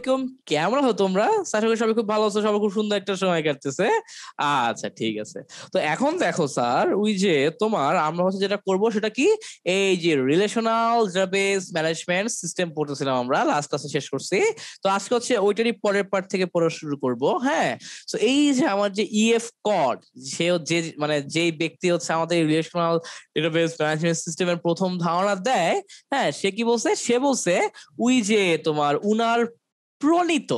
আলাইকুম, কেমন আছো তোমরা? আশা করি সবাই খুব ভালো আছো, সবাই খুব সুন্দর একটা সময় কাটতেছে। আচ্ছা, ঠিক আছে। তো এখন দেখো স্যার, ওই যে আমরা হচ্ছে যেটা করব সেটা কি, এই যে রিলেশনাল ডেটাবেস ম্যানেজমেন্ট সিস্টেম পড়তেছিলাম, আমরা লাস্ট ক্লাসে শেষ করছি। তো আজকে হচ্ছে ওইটারই পরের পার্ট থেকে পড়া শুরু করব। হ্যাঁ, তো এই যে আমার যে ইএফ কড, যে যেই ব্যক্তি হচ্ছে আমাদের রিলেশনাল ডেটাবেস ম্যানেজমেন্ট সিস্টেমের প্রথম ধারণা দেয়, হ্যাঁ, সে কি বলছে? সে বলছে ওই যে উনার প্রণীত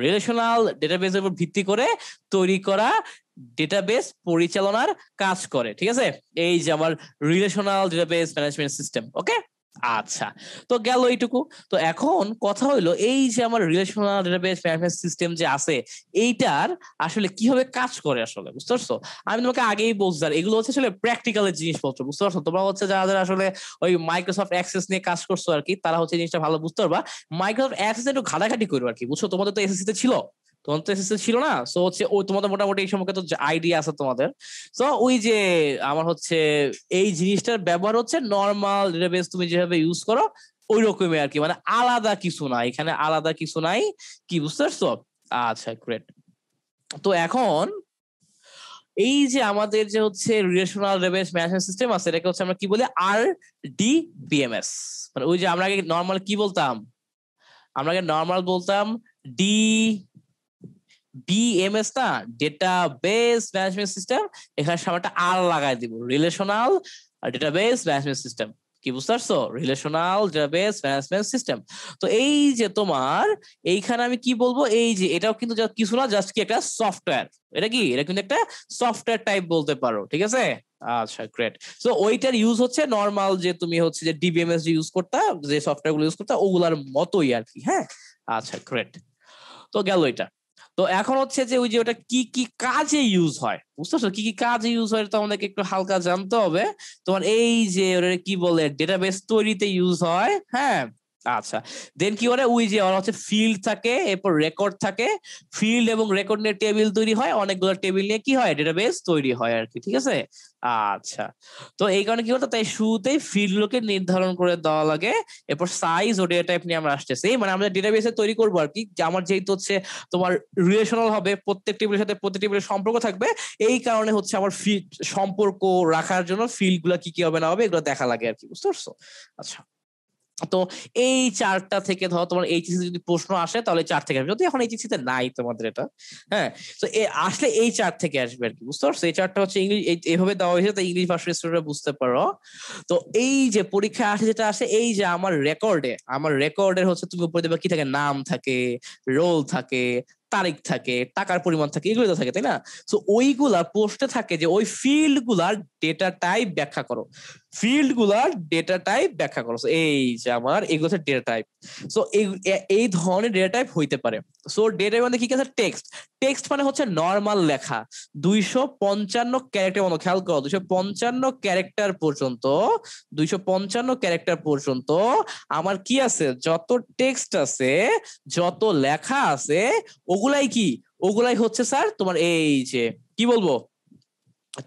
রিলেশনাল ডেটাবেসের উপর ভিত্তি করে তৈরি করা ডেটাবেস পরিচালনার কাজ করে। ঠিক আছে, এই যে আমার রিলেশনাল ডেটাবেস ম্যানেজমেন্ট সিস্টেম। ওকে, আচ্ছা, তো গেল এইটুকু। তো এখন কথা হইলো, এই যে আমার রিলেশনাল ডেটাবেস ম্যানেজমেন্ট সিস্টেম যে আছে, এইটার আসলে কিভাবে কাজ করে আসলে, বুঝতে পারছো? আমি তোমাকে আগেই বলছি, এগুলো হচ্ছে আসলে প্র্যাকটিক্যালের জিনিসপত্র, বুঝতে পারছো? তোমরা হচ্ছে যারা আসলে ওই মাইক্রোসফট অ্যাক্সেস নিয়ে কাজ করছো আর কি, তারা হচ্ছে জিনিসটা ভালো বুঝতে পারবা। মাইক্রোসফট অ্যাক্সেস একটু ঘাটাঘাটি করবো আর কি, বুঝছো? তোমাদের তো এসএসসি তে ছিল, তোমাদের তো এসএসসি ছিল না, সো হচ্ছে ওই তোমাদের মোটামুটি এই সম্পর্কে তো আইডিয়া আছে তোমাদের। তো ওই যে আমার হচ্ছে এই জিনিসটার ব্যবহার হচ্ছে নর্মাল ডেটাবেস তুমি যেভাবে ইউজ করো ওই রকমই আর কি, মানে আলাদা কিছু নাই এখানে, আলাদা কিছু নাই। কি বুঝতে পারছো? আচ্ছা, গ্রেট। তো এখন এই যে আমাদের যে হচ্ছে রিলেশনাল ডেটাবেস ম্যানেজমেন্ট সিস্টেম আছে, এটাকে হচ্ছে আমরা কি বলি? আর ডি বিএমএস। মানে ওই যে আমরা আগে নর্মাল কি বলতাম? আমরা আগে নর্মাল বলতাম ডি বিএমএস, না ডেটাবেস ম্যানেজমেন্ট সিস্টেম। এখানে সামনে একটা আর লাগাই দিব, রিলেশনাল ডেটাবেস ম্যানেজমেন্ট সিস্টেম। কি বুঝতে পারছো? Relational database management system. তো এই যে এইখানে আমি কি বলবো, এই যে এটাও কিন্তু কিছু না, জাস্ট কি একটা সফটওয়্যার। এটা কি, এটা কিন্তু একটা সফটওয়্যার টাইপ বলতে পারো। ঠিক আছে, আচ্ছা, গ্রেট। তো ওইটার ইউজ হচ্ছে নর্মাল যে তুমি হচ্ছে যে ডিবিএমএস ইউজ করতা, যে সফটওয়্যার গুলো ইউজ করতা ওগুলার মতোই আর কি। হ্যাঁ, আচ্ছা, গ্রেট। তো গেল এটা। তো এখন হচ্ছে যে ওই যে ওটা কি কি কাজে ইউজ হয়, বুঝতে পারছো? কি কি কাজে ইউজ হয় তো আমাদেরকে একটু হালকা জানতে হবে। তোমার এই যে ওরা কি বলে, ডেটাবেস তৈরিতে ইউজ হয়। হ্যাঁ, আচ্ছা। দেন কি করে, ওই যে ওরা হচ্ছে ফিল্ড থাকে, এরপর রেকর্ড থাকে। ফিল্ড এবং রেকর্ড নিয়ে টেবিল তৈরি হয়, অনেকগুলো টেবিল নিয়ে কি হয়, ডেটাবেস তৈরি হয় আর কি। ঠিক আছে, আচ্ছা। তো এই কারণে কি করতো, তাই শুরুতেই ফিল্ড গুলোকে নির্ধারণ করে দেওয়া লাগে। এরপর সাইজ ও ডেটা টাইপ নিয়ে আমরা আসতেছি, মানে আমরা ডেটাবেসে তৈরি করবো আর কি, যে আমার যেহেতু হচ্ছে তোমার রিলেশনাল হবে, প্রত্যেক টেবিলের সাথে প্রত্যেক টেবিলের সম্পর্ক থাকবে। এই কারণে হচ্ছে আমার ফিল্ড সম্পর্ক রাখার জন্য ফিল্ড গুলা কি কি হবে না হবে এগুলো দেখা লাগে আর কি, বুঝতে পারছো? আচ্ছা, তো এই চারটা থেকে ধরো তোমার এইচএসসি যদি প্রশ্ন আসে তাহলে চার থেকে আসবে, যদি এখন এইচএসসি তে নাই তোমাদের এটা। হ্যাঁ, তো আসলে এই চার থেকে আসবে আর কি, বুঝতে পারছো? এই চারটা হচ্ছে ইংলিশ, এইভাবে দেওয়া হয়েছে, তাই ইংলিশ ভার্সন স্টুডেন্টরা বুঝতে পারো। তো এই যে পরীক্ষা আসে, যেটা আসে এই যে আমার রেকর্ডের হচ্ছে তুমি উপরে দেবে কি থাকে, নাম থাকে, রোল থাকে, তারিখ থাকে, টাকার পরিমাণ থাকে, এগুলো তো থাকে, তাই না? তো ওইগুলা পোস্টে থাকে যে ওই ফিল্ড গুলার ডেটা টাইপ ব্যাখ্যা করো, ফিল্ড গুলার ডেটা টাইপ ব্যাখ্যা করো। এই যে আমার এগুলো হচ্ছে ডেটা টাইপ। সো এই ধরনের ডেটা টাইপ হইতে পারে। সো ডেটা মানে কি আছে? টেক্সট। টেক্সট মানে হচ্ছে নর্মাল লেখা, 255 ক্যারেক্টার মতো, খেয়াল করো, 255 ক্যারেক্টার পর্যন্ত আমার কি আছে, যত টেক্সট আছে, যত লেখা আছে, ওগুলাই কি, ওগুলাই হচ্ছে স্যার তোমার এই যে কি বলবো,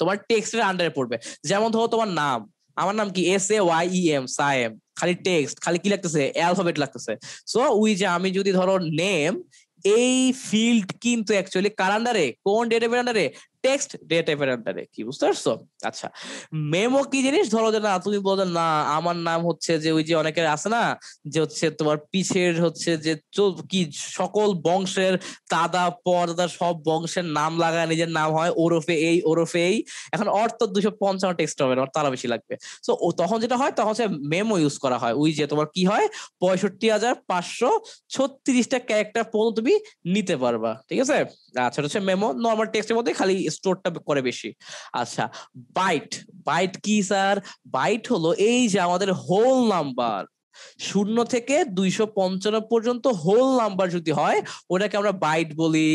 তোমার টেক্সটের আন্ডারে পড়বে। যেমন ধরো তোমার নাম, আমার নাম কি, SAYEM, সায়েম, খালি টেক্সট, খালি কি লাগতেছে, অ্যালফাবেট লাগতেছে। সো ওই যে আমি যদি ধরো নেম, এই ফিল্ড কিন্তু অ্যাকচুয়ালি কার আন্ডারে, কোন ডেটাবের আন্ডারে, টেক্সট ডেটাবের আন্ডারে। কি বুঝতে পারছো? আচ্ছা, মেমো কি জিনিস, ধরো যে না তুমি বলছো না আমার নাম হচ্ছে যে ওই যে অনেকের আছে না, যে হচ্ছে তোমার পিছের হচ্ছে যে কি সকল বংশের দাদা পরদাদা সব বংশের নাম লাগায় নিজের নাম হয়, ওরফে এই ওরফে এই। এখন অর্থ 255 টেক্সট হবে না, তারা বেশি লাগবে। তো তখন যেটা হয়, তখন হচ্ছে মেমো ইউজ করা হয়। ওই যে তোমার কি হয়, 65,536টা ক্যারেক্টার পর্যন্ত তুমি নিতে পারবা। ঠিক আছে, আচ্ছা, হচ্ছে মেমো, নর্মাল টেক্সটের মধ্যে খালি স্টোরটা করে বেশি। আচ্ছা, বাইট। বাইট কি স্যার? বাইট হলো এই যে আমাদের হোল নাম্বার, 0 থেকে 255 পর্যন্ত হোল নাম্বার যদি হয়, ওটাকে আমরা বাইট বলি,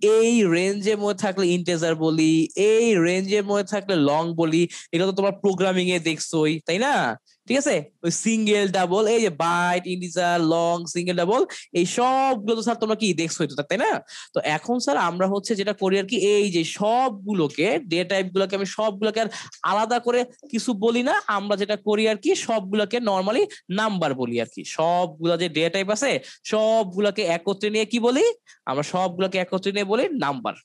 এই রেঞ্জের মধ্যে থাকলে ইন্টিজার বলি, এই রেঞ্জের মধ্যে থাকলে লং বলি। এটা তো তোমার প্রোগ্রামিং এ দেখছোই, তাই না? ঠিক আছে, ওই সিঙ্গেল ডাবল, এই যে byte, integer, long, single double, এই সবগুলো তো স্যার তোমরা কি দেখছোই তো, তাই না? তো এখন স্যার আমরা হচ্ছে যেটা করি আর কি, এই যে সবগুলোকে ডেটা টাইপ গুলোকে আমি সবগুলোকে আর আলাদা করে কিছু বলি না, আমরা যেটা করি আর কি সবগুলোকে নর্মালি নাম্বার বলি আর কি। সবগুলো যে ডেটা টাইপ আছে সবগুলোকে একত্রে নিয়ে কি বলি, আমরা সবগুলোকে একত্রে নিয়ে বলি নাম্বার।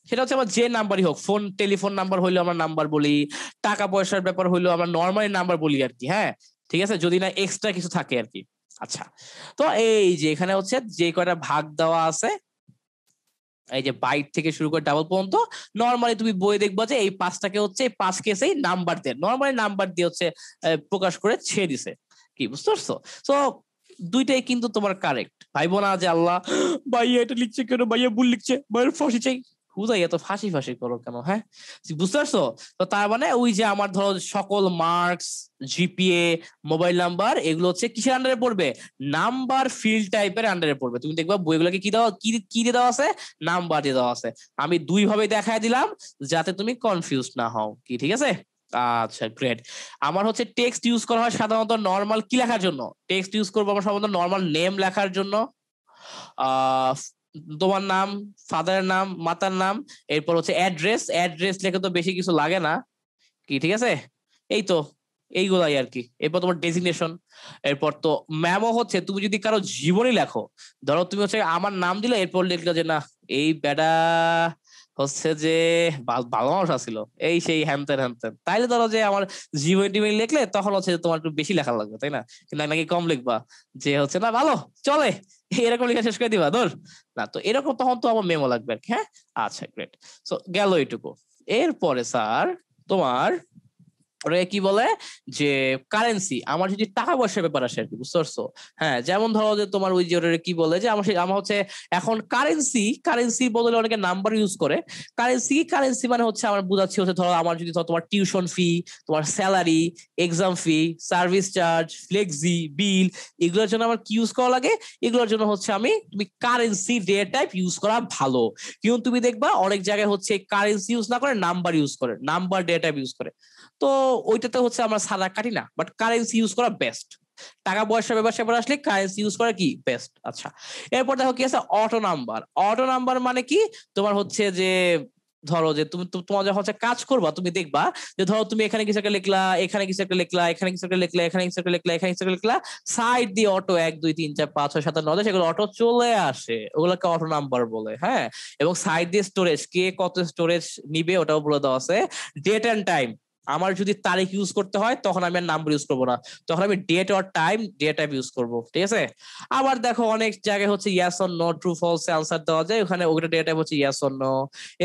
সেটা হচ্ছে আমার যে নাম্বারই হোক, ফোন টেলিফোন নাম্বার হইলেও আমরা নাম্বার বলি, টাকা পয়সার ব্যাপার হইলেও আমরা নর্মালি নাম্বার বলি আর কি। হ্যাঁ, ঠিক আছে, যদি না এক্সট্রা কিছু থাকে আর কি। আচ্ছা, তো এই যে এখানে হচ্ছে যে কয়টা ভাগ দেওয়া আছে, এই যে বাইট থেকে শুরু করে ডাবল পর্যন্ত, নর্মালি তুমি বই দেখবা যে এই পাঁচটাকে হচ্ছে এই পাঁচ কেসেই নাম্বার দিয়ে, নর্মালি নাম্বার দিয়ে হচ্ছে প্রকাশ করে ছেড়ে দিছে। কি বুঝতে পারছো? তো দুইটাই কিন্তু তোমার কারেক্ট। ভাইবো না যে আল্লাহ ভাইয়া এটা লিখছে কেন, ভাইয়া ভুল লিখছে, ভাইয়ের ফাঁসি চাই। হুদাই এত ফাঁসি ফাঁসি করো কেন? হ্যাঁ, বুঝতে পারছো? তো তার মানে ওই যে আমার ধরো সকল মার্কস, জিপিএ, মোবাইল নাম্বার, এগুলো হচ্ছে কিসের আন্ডারে পড়বে? নাম্বার ফিল্ড টাইপের আন্ডারে পড়বে। তুমি দেখবা বইগুলোকে কি দেওয়া, কি দিয়ে দেওয়া আছে? নাম্বার দিয়ে দেওয়া আছে। আমি দুই ভাবে দেখায় দিলাম যাতে তুমি কনফিউজ না হও। কি ঠিক আছে? আচ্ছা, গ্রেট। আমার হচ্ছে টেক্সট ইউজ করা হয় সাধারণত নর্মাল কি লেখার জন্য? টেক্সট ইউজ করবো আমরা সাধারণত নর্মাল নেম লেখার জন্য। আহ তোমার নাম, ফাদারের নাম, মাতার নাম, এরপর হচ্ছে অ্যাড্রেস। অ্যাড্রেস লেখা তো বেশি কিছু লাগে না। কি ঠিক আছে? এই তো এইগুলাই আর কি। এরপর তোমার ডেজিগনেশন। এরপর তো ম্যামও হচ্ছে তুমি যদি কারো জীবনী লেখো, ধরো তুমি হচ্ছে আমার নাম দিলে, এরপর লিখলো যে না এই বেটা হচ্ছে যে ভালো মানুষ আছিল, এই সেই হ্যানতেন হ্যানতেন, তাইলে ধরো যে আমার জীবনী টিবনী লিখলে তখন হচ্ছে তোমার একটু বেশি লেখা লাগবে, তাই না? কিন্তু নাকি কম লিখবা যে হচ্ছে না ভালো চলে, এরকম লেখা শেষ করে দিবা ধর না। তো এরকম তখন তো আমার মেমো লাগবে আর কি। হ্যাঁ, আচ্ছা, গ্রেট। সো গেল এইটুকু। এরপরে স্যার তোমার ওরা কি বলে যে কারেন্সি, আমার যদি টাকা পয়সার ব্যাপার আসে আর কি, বুঝতে পারছো? হ্যাঁ, যেমন ধরো যে তোমার ওই যে ওরা কি বলে যে আমার হচ্ছে এখন কারেন্সির বদলে অনেকে নাম্বার ইউজ করে। কারেন্সি মানে হচ্ছে আমার বুঝাচ্ছি হচ্ছে ধরো আমার যদি ধরো তোমার টিউশন ফি, তোমার salary, exam fee, service charge, flexi bill, এগুলোর জন্য আমার কি ইউজ করা লাগে, এগুলোর জন্য হচ্ছে তুমি কারেন্সি ডেটা টাইপ ইউজ করা ভালো। কিন্তু তুমি দেখবা অনেক জায়গায় হচ্ছে কারেন্সি ইউজ না করে নাম্বার ইউজ করে, নাম্বার ডেটা টাইপ ইউজ করে। তো ওইটাতে হচ্ছে আমরা সাদা কাটি না, বাট কারেন্সি ইউজ করা বেস্ট। টাকা পয়সা ব্যাপার আসলে কারেন্সি ইউজ করা কি বেস্ট। আচ্ছা, এরপর দেখো কি আছে, অটো নাম্বার। অটো নাম্বার মানে কি, তোমার হচ্ছে যে ধরো যে তুমি তোমার যখন হচ্ছে কাজ করবা, তুমি দেখবা যে ধরো তুমি এখানে কিছু একটা লিখলা, এখানে কিছু একটা লিখলা, এখানে কিছু একটা লিখলা, এখানে কিছু একটা লিখলা, এখানে কিছু একটা লিখলা, সাইড দিয়ে অটো 1 2 3 4 5 6 7 8 9 10 সেগুলো অটো চলে আসে, ওগুলোকে অটো নাম্বার বলে। হ্যাঁ, এবং সাইড দিয়ে স্টোরেজ, কে কত স্টোরেজ নিবে ওটাও বলে দেওয়া আছে। ডেট এন্ড টাইম, আমার যদি তারিখ ইউজ করতে হয় তখন আমি আর নাম্বার ইউজ করবো না, তখন আমি date or time, date type use করবো। ঠিক আছে? আবার দেখো অনেক জায়গায় হচ্ছে yes or no, true false answer দেওয়া যায়, ওখানে ওটা ডেটা টাইপ হচ্ছে ইয়াস অর নো।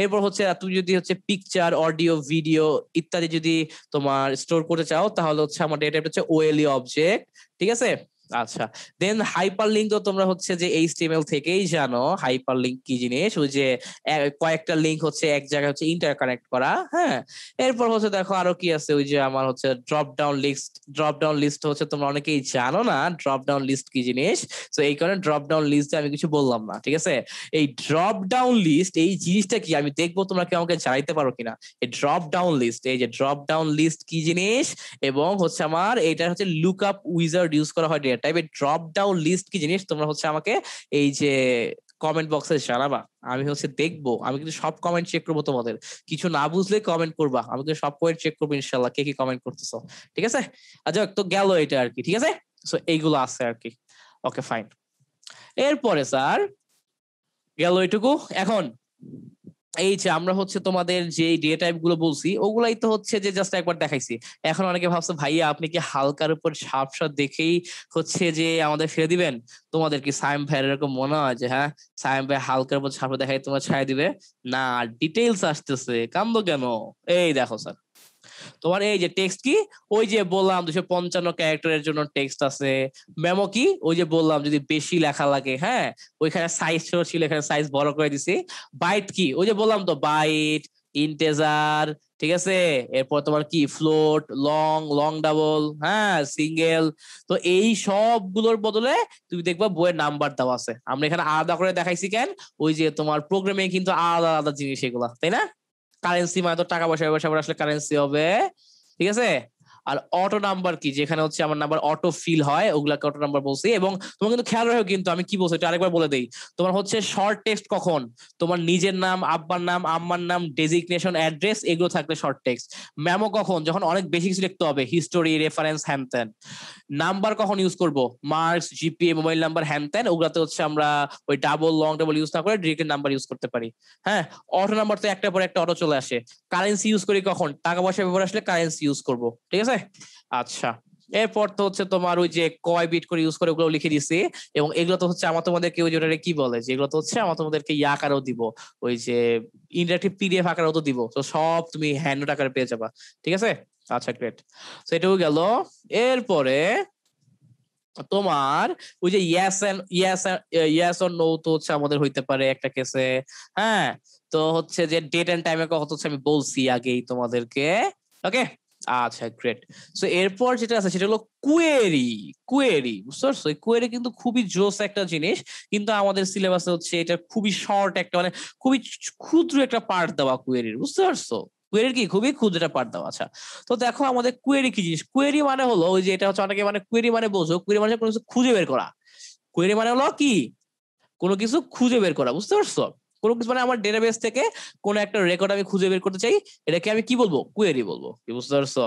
এরপর হচ্ছে তুমি যদি হচ্ছে পিকচার, অডিও, ভিডিও ইত্যাদি যদি তোমার স্টোর করতে চাও তাহলে হচ্ছে আমার ডেটা টাইপ হচ্ছে ওএলই অবজেক্ট। ঠিক আছে? আচ্ছা, দেন হাইপার লিঙ্ক তো তোমরা হচ্ছে যে এইচটিএমএল থেকেই জানো হাইপার লিঙ্ক কি জিনিস, ওই যে কয়েকটা লিঙ্ক হচ্ছে এক জায়গায় হচ্ছে ইন্টারকানেক্ট করা। হ্যাঁ, এরপর হচ্ছে দেখো আরো কি আছে, ওই যে আমার হচ্ছে drop down list. Drop down list হচ্ছে তোমরা অনেকেই জানো না ড্রপ ডাউন লিস্ট কি জিনিস, তো এই কারণে ড্রপ ডাউন লিস্ট আমি কিছু বললাম না। ঠিক আছে? এই ড্রপ ডাউন লিস্ট এই জিনিসটা কি আমি দেখবো তোমরা কি আমাকে জানাইতে পারো কিনা। এই ড্রপ ডাউন লিস্ট, এই যে ড্রপ ডাউন লিস্ট কি জিনিস, এবং হচ্ছে আমার এটা হচ্ছে লুক আপ উইজার্ড ইউজ করা হয় ডেটা টাইপের। ড্রপ ডাউন লিস্ট কি জিনিস তোমরা হচ্ছে আমাকে এই যে কমেন্ট বক্সে জানাবা, আমি হচ্ছে দেখবো, আমি কিন্তু সব কমেন্ট চেক করবো তোমাদের। কিছু না বুঝলে কমেন্ট করবা, আমি কিন্তু সব কমেন্ট চেক করবো ইনশাল্লাহ, কে কি কমেন্ট করতেছো। ঠিক আছে? আচ্ছা, তো গেল এটা আর কি। ঠিক আছে, সো এইগুলো আছে আর কি। ওকে, ফাইন। এরপরে স্যার গেল এটুকু। এখন এই যে আমরা হচ্ছে তোমাদের যে ডেটা টাইপ গুলো বলছি ওগুলাই তো হচ্ছে যে জাস্ট একবার দেখাইছি। এখন অনেকে ভাবছে ভাইয়া আপনি কি হালকার উপর ঝাপসা দেখেই হচ্ছে যে আমাদের ফিরে দিবেন? তোমাদের কি সাইম ভাই এরকম মনে হয় যে হ্যাঁ সাইম ভাই হালকার উপর ঝাপসা দেখাই তোমার ছায়া দিবে? না, ডিটেইলস আসতেছে, কান্দো কেন? এই দেখো স্যার, তোমার এই যে টেক্সট কি, ওই যে বললাম 255 ক্যারেক্টারের জন্য টেক্সট আছে। মেমো কি, ওই যে বললাম যদি বেশি লেখা লাগে, হ্যাঁ ওইখানে সাইজ ছোট ছিল, এখানে সাইজ বড় করে দিছি। বাইট কি, ওই যে বললাম তো বাইট, ইন্টেজার, ঠিক আছে, এরপর তোমার কি ফ্লোট, লং, লং ডাবল, হ্যাঁ, সিঙ্গেল। তো এই সবগুলোর বদলে তুমি দেখবা বইয়ের নাম্বার দেওয়া আছে। আমরা এখানে আলাদা করে দেখাইছি কেন? ওই যে তোমার প্রোগ্রামে কিন্তু আলাদা আলাদা জিনিস এগুলা, তাই না? কারেন্সি মানে তো টাকা পয়সা ব্যবসা আসলে কারেন্সি হবে, ঠিক আছে। আর অটো নাম্বার কি, যেখানে হচ্ছে আমার নাম্বার অটো ফিল হয়, ওগুলাকে অটো নাম্বার বলছি। এবং তোমার কিন্তু খেয়াল রাখো, কিন্তু আমি কি বলছি এটা আরেকবার বলে দেই। তোমার হচ্ছে শর্ট টেক্সট কখন? তোমার নিজের নাম, আব্বার নাম, আম্মার নাম, ডেজিগনেশন, অ্যাড্রেস, এগুলো থাকলে শর্ট টেক্সট। মেমো কখন? যখন অনেক বেশি কিছু লিখতে হবে, হিস্টোরি, রেফারেন্স, হ্যান ত্যান। নাম্বার কখন ইউজ করব? মার্কস, জিপিএ, মোবাইল নাম্বার, হ্যান ত্যান। ওগুলাতে হচ্ছে আমরা ওই ডাবল, লং ডাবল ইউজ না করে ডিরেক্ট নাম্বার ইউজ করতে পারি। হ্যাঁ, অটো নাম্বার তো একটা পর একটা অটো চলে আসে। কারেন্সি ইউজ করি কখন? টাকা পয়সা ব্যবহার আসলে কারেন্সি ইউজ করব, ঠিক আছে। আচ্ছা, এরপর তো হচ্ছে তোমার ওই যে কয় বিট করে ইউজ করে ওগুলো লিখে দিছি। এবং এগুলো তো হচ্ছে আমার তোমাদেরকে ওই যেটা কি বলে, যেগুলো তো হচ্ছে আমার তোমাদেরকে ইয়া আকারেও দিব, ওই যে ইন্টারেক্টিভ পিডিএফ আকারেও তো দিব। তো সব তুমি হ্যান্ড আকারে পেয়ে যাবা, ঠিক আছে। আচ্ছা, গ্রেট। তো এটাও গেল। এরপরে তোমার ওই যে ইয়াস অর নো তো হচ্ছে আমাদের হইতে পারে একটা কেসে। হ্যাঁ, তো হচ্ছে যে ডেট এন্ড টাইমের কথা হচ্ছে আমি বলছি আগেই তোমাদেরকে। ওকে, আচ্ছা, গ্রেট। সো এরপর যেটা আছে সেটা হলো কুয়েরি। কুয়েরি, বুঝতে পারছো? কুয়েরি কিন্তু খুবই জোস একটা জিনিস, কিন্তু আমাদের সিলেবাসে হচ্ছে এটা খুবই শর্ট একটা, মানে খুবই ক্ষুদ্র একটা পার্ট দেওয়া কুয়েরির, বুঝতে পারছো? কুয়েরির কি খুবই ক্ষুদ্র একটা পার্ট দেওয়া। আচ্ছা, তো দেখো আমাদের কুয়েরি কি জিনিস। কুয়েরি মানে হলো ওই যে এটা হচ্ছে অনেকে মানে কুয়েরি মানে বোঝো, কুয়েরি মানে কোনো কিছু খুঁজে বের করা। কুয়েরি মানে হলো কি কোনো কিছু খুঁজে বের করা, বুঝতে পারছো? কোনো কিছু মানে আমার ডেটাবেস থেকে কোনো একটা রেকর্ড আমি খুঁজে বের করতে চাই, এটাকে আমি কি বলবো? কুয়েরি বলবো, কি বুঝতে পারছো?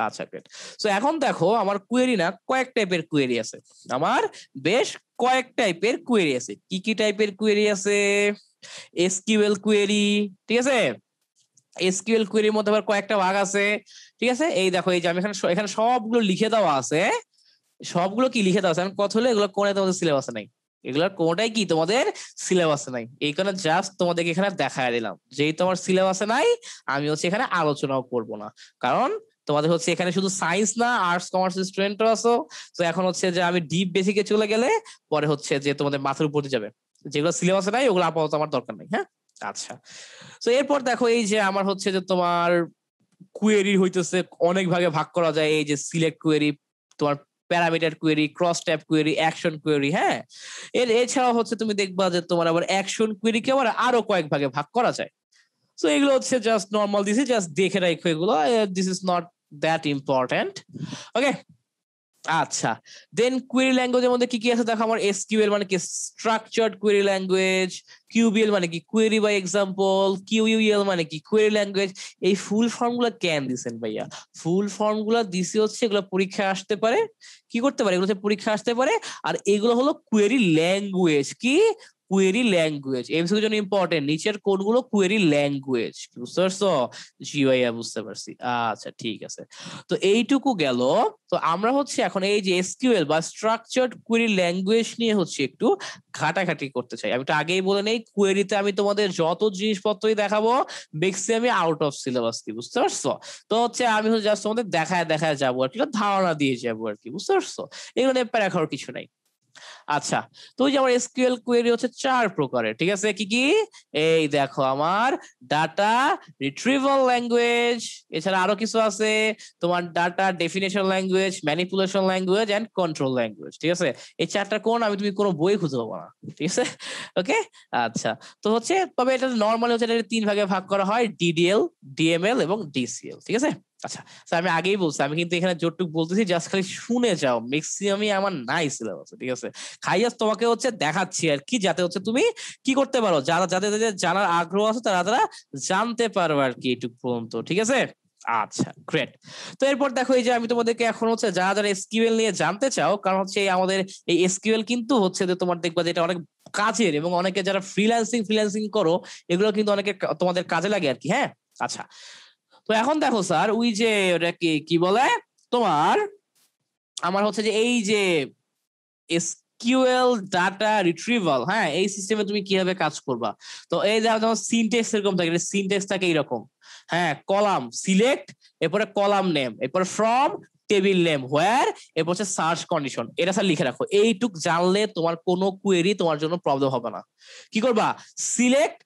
আচ্ছা, গ্রেট। সো এখন দেখো আমার কুয়েরি না কয়েক টাইপের কুয়েরি আছে। আমার বেশ কয়েক টাইপের কুয়েরি আছে। কি কি টাইপের কুয়েরি আছে? এসকিউএল কুয়েরি, ঠিক আছে। এসকিউএল কুয়েরির মধ্যে আবার কয়েকটা ভাগ আছে, ঠিক আছে। এই দেখো, এই যে আমি এখানে এখানে সবগুলো লিখে দেওয়া আছে। সবগুলো কি লিখে দেওয়া আছে, আমি কথা হলে এগুলো কোনটাই তোমাদের সিলেবাসে নাই। এগুলোর কোনটাই কি তোমাদের সিলেবাসে নাই। এই কারণে জাস্ট তোমাদেরকে এখানে দেখায় দিলাম, যেই তোমার সিলেবাসে নাই আমি হচ্ছে এখানে আলোচনাও করব না। কারণ তোমাদের হচ্ছে এখানে শুধু সায়েন্স না, আর্টস কমার্স স্টুডেন্টও আছো। তো এখন হচ্ছে যে আমি ডিপ বেসিকে চলে গেলে পরে হচ্ছে যে তোমাদের মাথার উপর দিয়ে যাবে। যেগুলো সিলেবাসে নাই ওগুলো আপাতত আমার দরকার নেই। হ্যাঁ, আচ্ছা। তো এরপর দেখো এই যে আমার হচ্ছে যে তোমার কুয়েরি হইতেছে অনেক ভাগে ভাগ করা যায়। এই যে সিলেক্ট কুয়েরি, তোমার parameter query, cross tab query, action query. হ্যাঁ, এছাড়াও হচ্ছে তুমি দেখবা যে তোমার আবার অ্যাকশন কুয়েরি কে আবার আরো কয়েক ভাগে ভাগ করা যায়। তো এগুলো হচ্ছে জাস্ট নর্মাল দিছি, জাস্ট দেখে রাখো এগুলো। This is not that important. Okay, আচ্ছা। দেন কুয়েরি ল্যাঙ্গুয়েজের মধ্যে কি কি আছে দেখো। আমার এসকিউএল মানে কি স্ট্রাকচার্ড কুয়েরি ল্যাঙ্গুয়েজ, কিউবিএল মানে কি কোয়েরি বাই এক্সাম্পল, কিউইউএল মানে কি কোয়েরি ল্যাঙ্গুয়েজ। এই ফুল ফর্ম গুলা কেন দিছেন ভাইয়া? ফুল ফর্ম গুলা দিছি হচ্ছে এগুলো পরীক্ষায় আসতে পারে, কি করতে পারে, এগুলো পরীক্ষা আসতে পারে। আর এগুলো হলো কুয়েরি ল্যাঙ্গুয়েজ। কি কুয়েরি ল্যাঙ্গুয়েজ? এমসিকিউর জন্য ইম্পর্টেন্ট। নিচের কোনগুলো কুয়েরি ল্যাঙ্গুয়েজ, বুঝতে পারছো? জি ভাইয়া, বুঝতে পারছি। আচ্ছা, ঠিক আছে। তো এইটুকু গেল। তো আমরা হচ্ছে এখন এই যে এসকিউএল বা স্ট্রাকচার্ড কুয়েরি ল্যাঙ্গুয়েজ নিয়ে হচ্ছে একটু ঘাটাঘাটি করতে চাই। আমি তো আগেই বলে নেই, কুয়েরিতে আমি তোমাদের যত জিনিসপত্রই দেখাবো ম্যাক্সিমামই আউট অফ সিলেবাস, কি বুঝতে পারছো? তো হচ্ছে আমি হচ্ছে জাস্ট তোমাদের দেখায় দেখায় যাবো আর কি, ধারণা দিয়ে যাবো আর কি, বুঝতে পারছো? এগুলো নিয়ে প্যারা খাওয়ার কিছু নাই। আচ্ছা, তো ওই যে আমার এসকিউএল কোয়েরি হচ্ছে 4 প্রকারের, ঠিক আছে। কি কি? এই দেখো আমার ডাটা রিট্রিভাল ল্যাঙ্গুয়েজ, এছাড়া আরো কিছু আছে তোমার data definition language, manipulation language and control language, ঠিক আছে। এই 4টা কোন আমি তুমি কোনো বই খুঁজে পাবো না, ঠিক আছে। ওকে, আচ্ছা। তো হচ্ছে তবে এটা নরমালি হচ্ছে এটা 3 ভাগে ভাগ করা হয়, ডিডিএল, ডিএমএল এবং ডিসিএল, ঠিক আছে। আচ্ছা, আমি আগেই বলছি, আমি কিন্তু এখানে যতটুকু বলতেছি জাস্ট খালি শুনে যাও, ম্যাক্সিমামই আমার নাই সিলেবাস, ঠিক আছে। খাইয়াস তোমাকে হচ্ছে দেখাচ্ছি আর কি, যাতে হচ্ছে তুমি কি করতে পারো, যারা যাদের যাদের জানার আগ্রহ আছে তারা তারা জানতে পারো আর কি এটুকু পর্যন্ত, ঠিক আছে। আচ্ছা, গ্রেট। তো এরপর দেখো এই যে আমি তোমাদেরকে এখন হচ্ছে যারা যারা এসকিউএল নিয়ে জানতে চাও, কারণ হচ্ছে আমাদের এই এসকিউএল কিন্তু হচ্ছে যে তোমার দেখবা যে এটা অনেক কাজের, এবং অনেকে যারা ফ্রিল্যান্সিং করো এগুলো কিন্তু অনেকে তোমাদের কাজে লাগে আর কি। হ্যাঁ, আচ্ছা। তো এখন দেখো স্যার, ওই যে ওটা কি কি বলে তোমার, আমার হচ্ছে যে এই যে এসকিউএল ডাটা রিট্রিভাল, হ্যাঁ, এই সিস্টেমে তুমি কিভাবে কাজ করবা। তো এই যেমন সিনট্যাক্স এরকম থাকে, সিনট্যাক্স থাকে এইরকম। হ্যাঁ, কলাম সিলেক্ট, এরপরে কলাম নেম, এরপর ফ্রম, টেবিল নেম, হোয়ার, এরপর হচ্ছে সার্চ কন্ডিশন। এটা স্যার লিখে রাখো। এইটুক জানলে তোমার কোনো কোয়েরি তোমার জন্য প্রবলেম হবে না। কি করবা? সিলেক্ট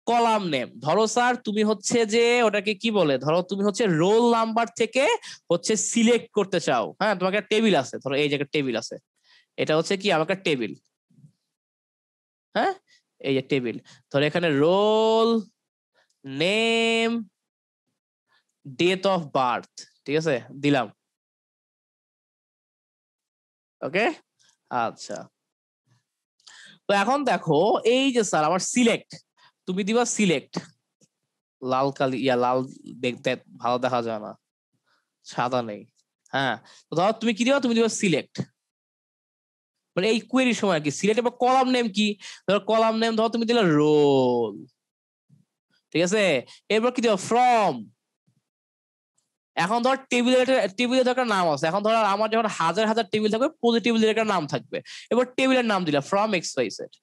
কলাম নেম, ধরো স্যার তুমি হচ্ছে যে ওটাকে কি বলে, ধরো তুমি হচ্ছে রোল নাম্বার থেকে হচ্ছে সিলেক্ট করতে চাও, হ্যাঁ তোমার একটা টেবিল আছে, ধরো এই জায়গায় টেবিল আছে, এটা হচ্ছে কি আমার একটা টেবিল, হ্যাঁ এই যে টেবিল, ধরো এখানে roll name date of birth, ঠিক আছে দিলাম, ওকে। আচ্ছা, তো এখন দেখো এই যে স্যার আমার সিলেক্ট, তুমি দিবা সিলেক্ট, লাল কালি লাল দেখতে ভালো দেখা যায় না, সাদা নেই, হ্যাঁ তো ধরো তুমি কি দিবা, তুমি দিবা সিলেক্ট, মানে এই কোয়েরির সময় আর কি সিলেক্ট। এবার কলাম নেম কি, ধরো কলাম নেম ধরো তুমি দিলা রোল, ঠিক আছে, এরপর কি দিবা ফ্রম, এখন ধর টেবিলের একটা নাম আছে, এখন ধর আমার যখন হাজার হাজার টেবিল থাকবে প্রতি টেবিলের একটা নাম থাকবে, এবার টেবিলের নাম দিলা from X Y Z,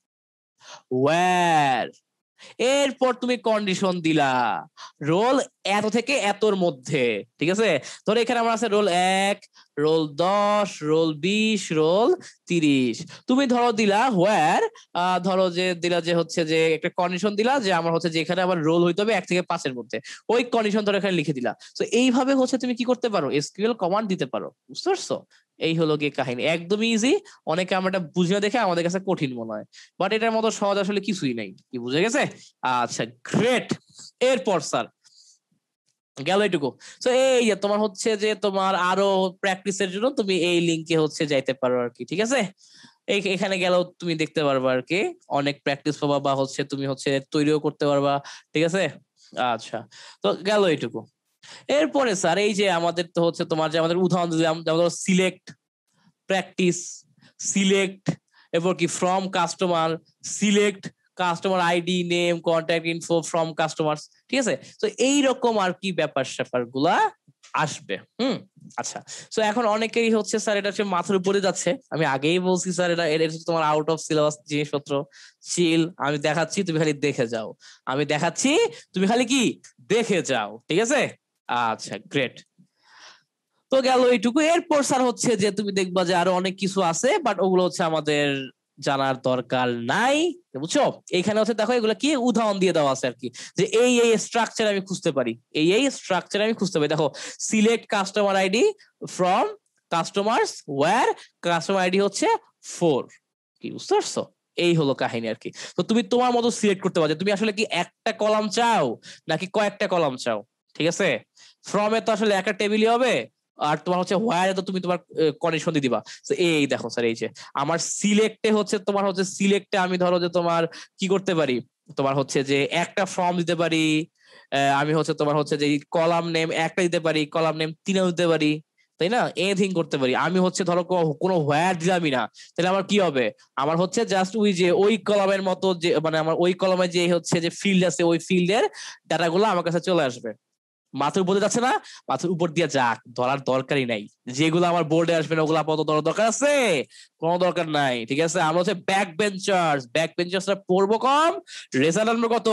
where, এরপর তুমি কন্ডিশন দিলা রোল এত থেকে এতর মধ্যে, ঠিক আছে, ধরো এখানে আমার আছে রোল 1, রোল 10, রোল 20, রোল 30, তুমি ধরো দিলা হোয়ার, ধরো যে দিলা যে হচ্ছে যে একটা কন্ডিশন দিলা যে আমার হচ্ছে যে এখানে আমার রোল হইতে হবে 1 থেকে 5 এর মধ্যে, ওই কন্ডিশন ধরো এখানে লিখে দিলা। তো এইভাবে হচ্ছে তুমি কি করতে পারো, এসকিউএল কমান্ড দিতে পারো, বুঝতে পারছো? এই হলো গিয়ে কাহিনী, একদমই ইজি। অনেকে আমরা এটা বুঝে দেখে আমাদের কাছে কঠিন মনে হয়, বাট এটার মতো সহজ আসলে কিছুই নাই, কি বুঝে গেছে? আচ্ছা গ্রেট। এরপর স্যার গেল এটুকু। তো এই যে তোমার হচ্ছে যে তোমার আরো প্র্যাকটিসের জন্য তুমি এই লিংকে হচ্ছে যাইতে পারো আর কি, ঠিক আছে, এখানে গেলেও তুমি দেখতে পারবা আর কি, অনেক প্র্যাকটিস পাবা বা হচ্ছে তুমি হচ্ছে তৈরিও করতে পারবা, ঠিক আছে। আচ্ছা, তো গেল এইটুকু। এরপরে স্যার এই যে আমাদের তো হচ্ছে তোমার যে আমাদের উদাহরণ দিলাম, যেমন সিলেক্ট, প্র্যাকটিস, সিলেক্ট, এরপর কি from customer, select customer ID name contact info from customer, ঠিক আছে। তো এইরকম আর কি ব্যাপার স্যাপার গুলা আসবে। আচ্ছা, তো এখন অনেকেরই হচ্ছে স্যার এটা হচ্ছে মাথার উপরে যাচ্ছে, আমি আগেই বলছি স্যার এটা এটা হচ্ছে তোমার আউট অফ সিলেবাস জিনিসপত্র, চিল, আমি দেখাচ্ছি তুমি খালি দেখে যাও, আমি দেখাচ্ছি তুমি খালি কি দেখে যাও, ঠিক আছে। আচ্ছা গ্রেট, তো গেল এইটুকু। এরপর স্যার হচ্ছে যে তুমি দেখবা যে আরো অনেক কিছু আছে, বাট ওগুলো হচ্ছে আমাদের জানার দরকার নাই, বুঝছো। এইখানে হচ্ছে দেখো এগুলো কি উদাহরণ দিয়ে দেওয়া আছে আর কি, যে এই এই স্ট্রাকচার আমি খুঁজতে পারি, এই এই স্ট্রাকচার আমি খুঁজতে পারি, দেখো select customer ID from customers where customer ID হচ্ছে 4, কি বুঝতে পারছো? এই হলো কাহিনী আর কি। তো তুমি তোমার মতো সিলেক্ট করতে পারো তুমি আসলে কি একটা কলাম চাও নাকি কয়েকটা কলাম চাও, ঠিক আছে। ফ্রমে তো আসলে একটা টেবিলই হবে, আর তোমার হচ্ছে হোয়ারে তো তুমি তোমার কন্ডিশন দিয়ে দিবা। তো এই দেখো স্যার এই যে আমার সিলেক্টে হচ্ছে তোমার হচ্ছে সিলেক্টে আমি ধরো যে তোমার কি করতে পারি, তোমার হচ্ছে যে একটা ফর্ম দিতে পারি, আমি হচ্ছে তোমার হচ্ছে যে কলাম নেম একটা দিতে পারি, কলাম নেম 3 দিতে পারি, তাই না, এনিথিং করতে পারি। আমি হচ্ছে ধরো কোনো হোয়ার দিলামই না, তাহলে আমার কি হবে, আমার হচ্ছে জাস্ট ওই যে ওই কলামের মতো যে মানে আমার ওই কলামে যে হচ্ছে যে ফিল্ড আছে ওই ফিল্ডের ডাটাগুলো আমার কাছে চলে আসবে। মাথার উপরে যাচ্ছে না, মাথার উপর দিয়ে যাক, ধরার দরকারই নাই। যেগুলো আমার বোর্ডে আসবে না ওগুলো আপাতত ধরার দরকার আছে, কোনো দরকার নাই, ঠিক আছে। আমরা হচ্ছে ব্যাক বেঞ্চার্সরা পড়বো কম, রেজাল্ট আনবো কত,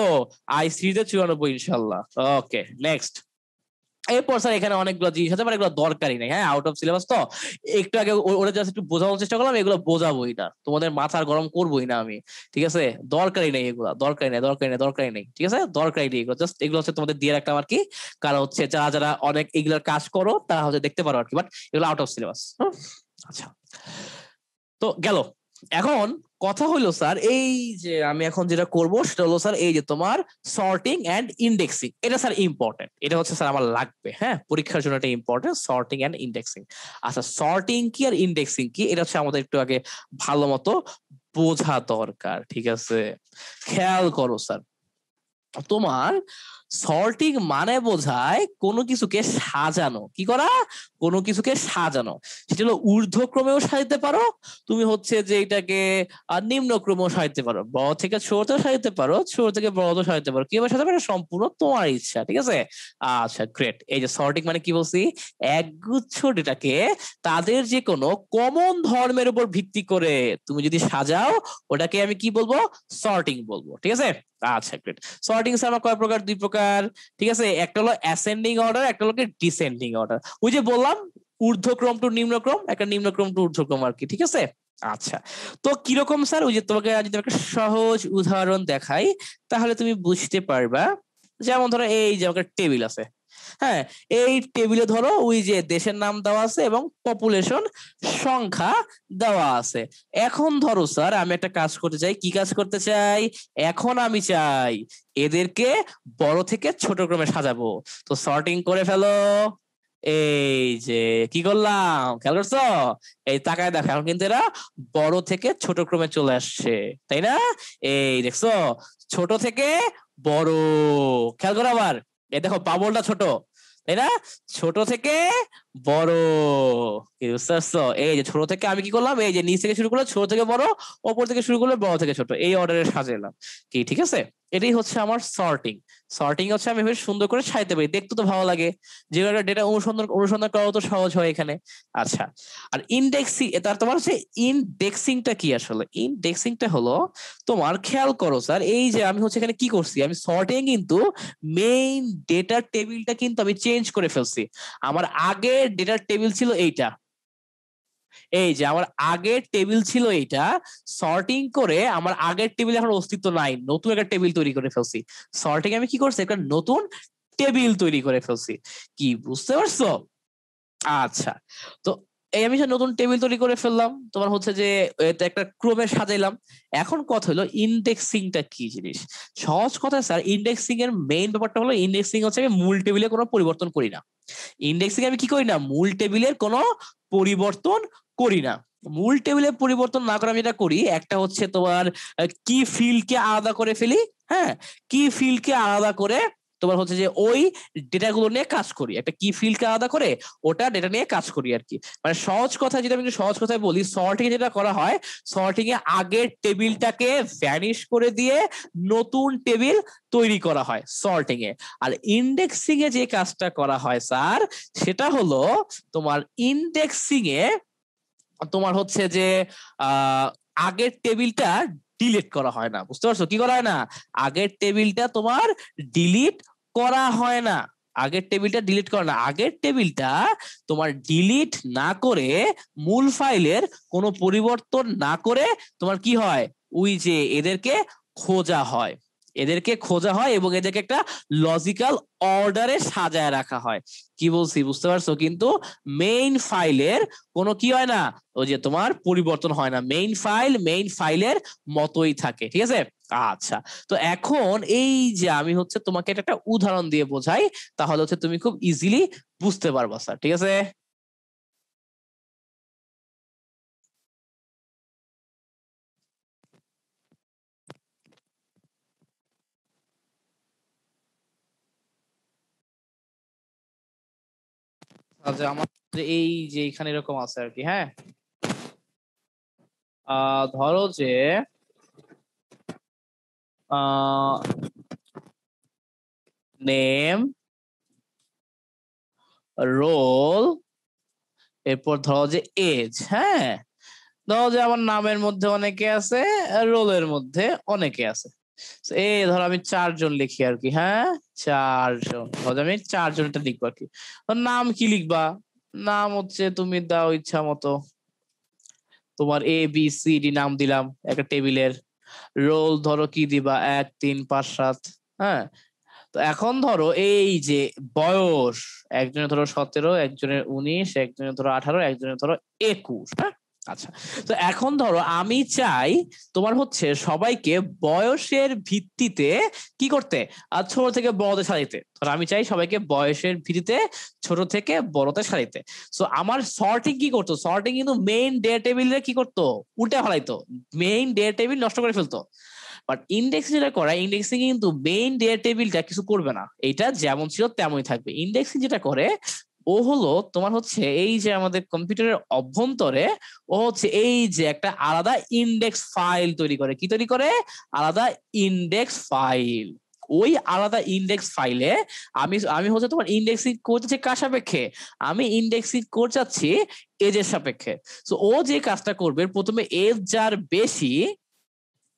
আই3 তে 94 ইনশাল্লাহ। Okay next. এরপর স্যার এখানে অনেকগুলো জিনিস আছে মানে এগুলো দরকারই নেই, হ্যাঁ আউট অফ সিলেবাস তো, একটু আগে ওরা জাস্ট একটু বোঝানোর চেষ্টা করলাম, এগুলো বোঝাবোই না, তোমাদের মাথার গরম করবোই না আমি, ঠিক আছে। দরকারই নেই এগুলো, দরকারই নেই, ঠিক আছে, দরকারই নেই এগুলো, জাস্ট এগুলো হচ্ছে তোমাদের দিয়ে রাখলাম আর কি, কারণ হচ্ছে যারা যারা অনেক এগুলোর কাজ করো তারা হচ্ছে দেখতে পারো আর কি, বাট এগুলো আউট অফ সিলেবাস। আচ্ছা, তো গেল। এখন কথা হলো স্যার এই যে আমি এখন যেটা করব সেটা হলো স্যার এই যে তোমার সর্টিং এন্ড ইন্ডেক্সিং, এটা স্যার ইম্পর্টেন্ট, এটা হচ্ছে স্যার আমার লাগবে, হ্যাঁ পরীক্ষার জন্য এটা ইম্পর্টেন্ট, সর্টিং এন্ড ইন্ডেক্সিং। আচ্ছা সর্টিং কি আর ইন্ডেক্সিং কি এটা হচ্ছে আমাদের একটু আগে ভালো মতো বোঝা দরকার, ঠিক আছে। খেয়াল করো স্যার, তোমার সর্টিং মানে বোঝায় কোনো কিছুকে সাজানো, কি করা, কোনো কিছুকে সাজানো, সেটা হলো ঊর্ধ্বক্রমেও সাজাতে পারো, তুমি হচ্ছে যে এটাকে নিম্নক্রমেও সাজাতে পারো, বড় থেকে ছোটতেও সাজাতে পারো, ছোট থেকে বড়তেও সাজাতে পারো, কিভাবে সাজাতে পারো সম্পূর্ণ তোমার ইচ্ছা, ঠিক আছে। আচ্ছা গ্রেট, এই যে সর্টিং মানে কি বলছি, একগুচ্ছ ডেটাকে তাদের যে কোনো কমন ধর্মের উপর ভিত্তি করে তুমি যদি সাজাও ওটাকে আমি কি বলবো, সর্টিং বলবো, ঠিক আছে। আচ্ছা গ্রেট, সর্টিং স্যার কয় প্রকার, 2 প্রকার, ঠিক আছে। একটা হলো অ্যাসেন্ডিং অর্ডার, একটা হলো ডিসেন্ডিং অর্ডার, ওই যে বললাম ঊর্ধ্বক্রম টু নিম্নক্রম, একটা নিম্নক্রম টু ঊর্ধ্বক্রম আর কি, ঠিক আছে। আচ্ছা, তো কিরকম স্যার? ওই যে তোমাকে যদি একটা সহজ উদাহরণ দেখাই তাহলে তুমি বুঝতে পারবা। যেমন ধরো এই যে একটা টেবিল আছে, হ্যাঁ, এই টেবিলে ধরো ওই যে দেশের নাম দেওয়া আছে এবং পপুলেশন সংখ্যা দেওয়া আছে। এখন ধরো স্যার আমি একটা কাজ করতে চাই। কি কাজ করতে চাই? এখন আমি চাই এদেরকে বড় থেকে ছোট ক্রমে সাজাবো। তো সর্টিং করে ফেলো। এই যে কি করলাম খেয়াল করছো? এই তাকায় দেখো, এখন কিন্তু এরা বড় থেকে ছোট ক্রমে চলে আসছে, তাই না? এই দেখছো, ছোট থেকে বড়। খেয়াল করো আবার, এই দেখো বাবলটা ছোট, তাই না? ছোট থেকে বড়। কি বুঝতে পারছো? এই যে ছোট থেকে আমি কি করলাম, এই যে নিচ থেকে শুরু করলে ছোট থেকে বড়, ওপর থেকে শুরু করলে বড় থেকে ছোট, এই অর্ডারে সাজালাম। কি ঠিক আছে? এটাই হচ্ছে আমার সর্টিং। সর্টিং হচ্ছে আমি বেশ সুন্দর করে সাজাতে পারি, দেখতে তো ভালো লাগে, যে একটা ডেটা অনুসন্ধান অনুসন্ধান করা তো সহজ হয় এখানে। আচ্ছা, আর ইন্ডেক্সিং, তার তোমার হচ্ছে ইনডেক্সিংটা কি? আসলে ইনডেক্সিংটা হলো তোমার, খেয়াল করো স্যার, এই যে আমি হচ্ছে এখানে কি করছি, আমি সর্টিং কিন্তু মেইন ডেটার টেবিলটা কিন্তু আমি চেঞ্জ করে ফেলছি। আমার আগের ডেটার টেবিল ছিল এইটা, এই যে আমার আগের টেবিল ছিল এইটা, সর্টিং করে আমার আগের টেবিল এখন অস্তিত্ব নাই, নতুন একটা টেবিল তৈরি করে ফেলছি। সর্টিং আমি কি করছি, একটা নতুন টেবিল তৈরি করে ফেলছি। কি বুঝতে পারছো? আচ্ছা, তো এই আমি যে নতুন টেবিল তৈরি করে ফেললাম, তোমার হচ্ছে যে এটা একটা ক্রমে সাজাইলাম। এখন কথা হলো ইন্ডেক্সিংটা কি জিনিস। সহজ কথা স্যার, ইন্ডেক্সিং এর মেইন ব্যাপারটা হলো, ইন্ডেক্সিং হচ্ছে আমি মূল টেবিলে কোনো পরিবর্তন করি না। ইন্ডেক্সিং আমি কি করি না, মূল টেবিলের কোনো পরিবর্তন করি না। মূল টেবিলের পরিবর্তন না করে আমি যেটা করি, একটা হচ্ছে তোমার কি ফিল্ডকে আলাদা করে ফেলি। হ্যাঁ, কি ফিল্ডকে আলাদা করে তোমার হচ্ছে যে ওই ডেটাগুলো নিয়ে কাজ করি, একটা কি ফিল্ডকে আলাদা করে ওটা ডেটা নিয়ে কাজ করি আর কি। মানে সহজ কথা, যেটা আমি একটু সহজ কথায় বলি, সর্টিং যেটা করা হয়, সর্টিং এ আগের টেবিলটাকে ভ্যানিশ করে দিয়ে নতুন টেবিল তৈরি করা হয় সর্টিং এ। আর ইন্ডেক্সিং এ যে কাজটা করা হয় স্যার, সেটা হলো তোমার ইন্ডেক্সিং এ তোমার হচ্ছে যে আহ আগের টেবিলটা ডিলিট করা হয় না। বুঝতে পারছো? কি করা হয় না, আগের টেবিলটা তোমার ডিলিট করা হয় না। আগের টেবিলটা ডিলিট করা না, আগের টেবিলটা তোমার ডিলিট না করে, মূল ফাইলের কোনো পরিবর্তন না করে তোমার কি হয়, ওই যে এদেরকে খোঁজা হয়, এদেরকে খোঁজা হয় এবং এদেরকে একটা লজিক্যাল অর্ডারে সাজায় রাখা হয়। কি বলছি বুঝতে পারছো? কিন্তু মেইন ফাইলের কোনো কি হয় না, ওই যে তোমার পরিবর্তন হয় না, মেইন ফাইলের মতোই থাকে। ঠিক আছে? আচ্ছা, তো এখন এই যে আমি হচ্ছে তোমাকে এটা একটা উদাহরণ দিয়ে বোঝাই, তাহলে হচ্ছে তুমি খুব ইজিলি বুঝতে পারবা স্যার। ঠিক আছে? আচ্ছা, আমার এই যে এখানে এরকম আছে আর কি, হ্যাঁ, ধরো যে নেম, রোল, এরপর ধরো যে এজ, হ্যাঁ, ধরো যে আমার নামের মধ্যে অনেকে আছে, রোলের মধ্যে অনেকে আছে। তো এই ধরো আমি 4 জন লিখি আর কি, হ্যাঁ, 4 জন, ধরো আমি 4 জনটা লিখবো আর কি। তো নাম কি লিখবা? নাম হচ্ছে তুমি দাও ইচ্ছা মতো, তোমার ABCD নাম দিলাম একটা টেবিলের। রোল ধরো কি দিবা, 1 3 5 7, হ্যাঁ। তো এখন ধরো এই যে বয়স, একজনের ধরো 17, একজনের 19, একজনের ধরো 18, একজনের ধরো 21, হ্যাঁ। আচ্ছা, তো এখন ধরো আমি চাই তোমার হচ্ছে সবাইকে বয়সের ভিত্তিতে কি করতে, আর ছোট থেকে বড়তে সাজাইতে। ধরো আমি চাই সবাইকে বয়সের ভিত্তিতে ছোট থেকে বড়তে সাজাইতে। সো আমার সর্টিং কি করতো, সর্টিং কিন্তু মেইন ডে টেবিলে কি করতো, উল্টে ফেলাইতো, মেইন ডে টেবিল নষ্ট করে ফেলতো। বাট ইন্ডেক্সিং যেটা করা, ইন্ডেক্সিং কিন্তু মেইন ডে টেবিলটা কিছু করবে না, এটা যেমন ছিল তেমনই থাকবে। ইন্ডেক্সিং যেটা করে, ও হলো তোমার হচ্ছে এই যে আমাদের কম্পিউটারের অভ্যন্তরে, ও হচ্ছে এই যে একটা আলাদা ইন্ডেক্স ফাইল তৈরি করে। কি তৈরি করে? আলাদা ইন্ডেক্স ফাইল। ওই আলাদা ইন্ডেক্স ফাইলে আমি আমি হচ্ছে তোমার ইন্ডেক্সিং করতেছি কার সাপেক্ষে, আমি ইন্ডেক্সিং করতে চাচ্ছি এজের সাপেক্ষে। তো ও যে কাজটা করবে, প্রথমে এজ যার বেশি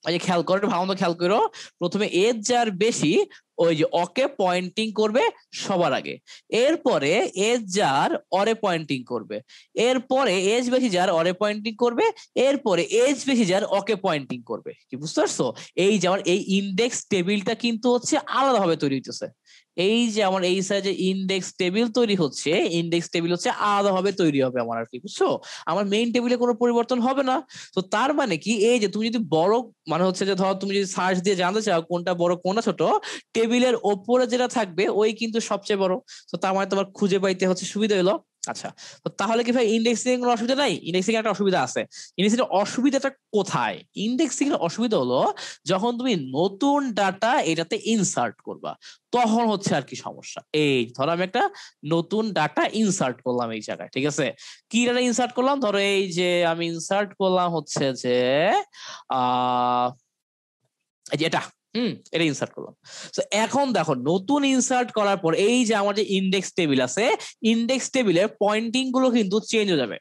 এই যে খেয়াল করো, ভালো মতো খেয়াল করো, প্রথমে এজ যার বেশি ওই যে ওকে পয়েন্টিং করবে সবার আগে, এরপরে এজ যার অরে পয়েন্টিং করবে, এরপরে এজ বেশি যার অরে পয়েন্টিং করবে, এরপরে এজ বেশি যার ওকে পয়েন্টিং করবে। কি বুঝতে পারছো? এই যেমন এই ইন্ডেক্স টেবিলটা কিন্তু হচ্ছে আলাদাভাবে তৈরি হইতেছে। এই যে আমার এই সাইজে ইন্ডেক্স টেবিল তৈরি হচ্ছে, ইন্ডেক্স টেবিল হচ্ছে আলাদাভাবে তৈরি হবে আমার আর কি, বুঝছো? আমার মেইন টেবিলে কোনো পরিবর্তন হবে না। তো তার মানে কি, এই যে তুমি যদি বড় মানে হচ্ছে যে ধর তুমি যদি সার্চ দিয়ে জানতে চাও কোনটা বড় কোনটা ছোট, টেবিলের ওপরে যেটা থাকবে ওই কিন্তু সবচেয়ে বড়। তো তার মানে তোমার খুঁজে পাইতে হচ্ছে সুবিধা হলো। আচ্ছা, তো তাহলে কি ভাই ইন্ডেক্সিং এর কোনো অসুবিধা নাই? ইন্ডেক্সিং এর একটা অসুবিধা আছে। ইন্ডেক্সিং এর অসুবিধাটা কোথায়? ইন্ডেক্সিং এর অসুবিধা হলো যখন তুমি নতুন ডাটা এটাতে ইনসার্ট করবা, তখন হচ্ছে আর কি সমস্যা। এই ধরো আমি একটা নতুন ডাটা ইনসার্ট করলাম এই জায়গায়, ঠিক আছে? কি ডাটা ইনসার্ট করলাম? ধরো এই যে আমি ইনসার্ট করলাম হচ্ছে যে আহ এই যে এটা, এটা ইনসার্ট করলাম। তো এখন দেখো নতুন ইনসার্ট করার পর এই যে আমার যে ইন্ডেক্স টেবিল আছে, ইন্ডেক্স টেবিলের পয়েন্টিং গুলো কিন্তু চেঞ্জ হয়ে যাবে।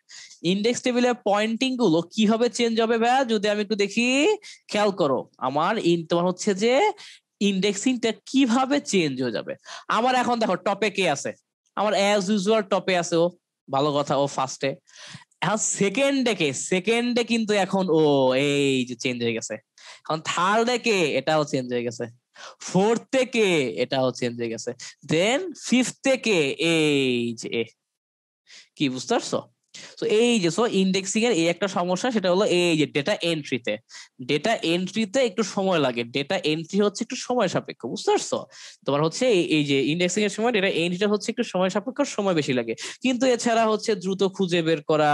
ইন্ডেক্স টেবিলের পয়েন্টিং গুলো কিভাবে চেঞ্জ হবে ভাইয়া, যদি আমি একটু দেখি, খেয়াল করো আমার তোমার হচ্ছে যে ইন্ডেক্সিংটা কিভাবে চেঞ্জ হয়ে যাবে। আমার এখন দেখো টপে কে আছে, আমার অ্যাজ ইউজুয়াল টপে আছে ও, ভালো কথা, ও ফার্স্টে। এখন সেকেন্ডে কিন্তু এখন ও এই যে চেঞ্জ হয়ে গেছে। এখন থার্ডে কে, এটাও চেঞ্জ হয়ে গেছে। ফোর্থ থেকে এটাও চেঞ্জ হয়ে গেছে। দেন ফিফথ থেকে এই যে কি বুঝতে পারছো? তো এই যে ইন্ডেক্সিং এর এই একটা সমস্যা, সেটা হলো এই যে ডেটা এন্ট্রিতে একটু সময় লাগে। ডেটা এন্ট্রি হচ্ছে একটু সময় সাপেক্ষ, বুঝতে পারছো? তোমার হচ্ছে এই যে ইন্ডেক্সিং এর সময় ডেটা এন্ট্রিটা হচ্ছে একটু সময় সাপেক্ষ, সময় বেশি লাগে। কিন্তু এছাড়া হচ্ছে দ্রুত খুঁজে বের করা,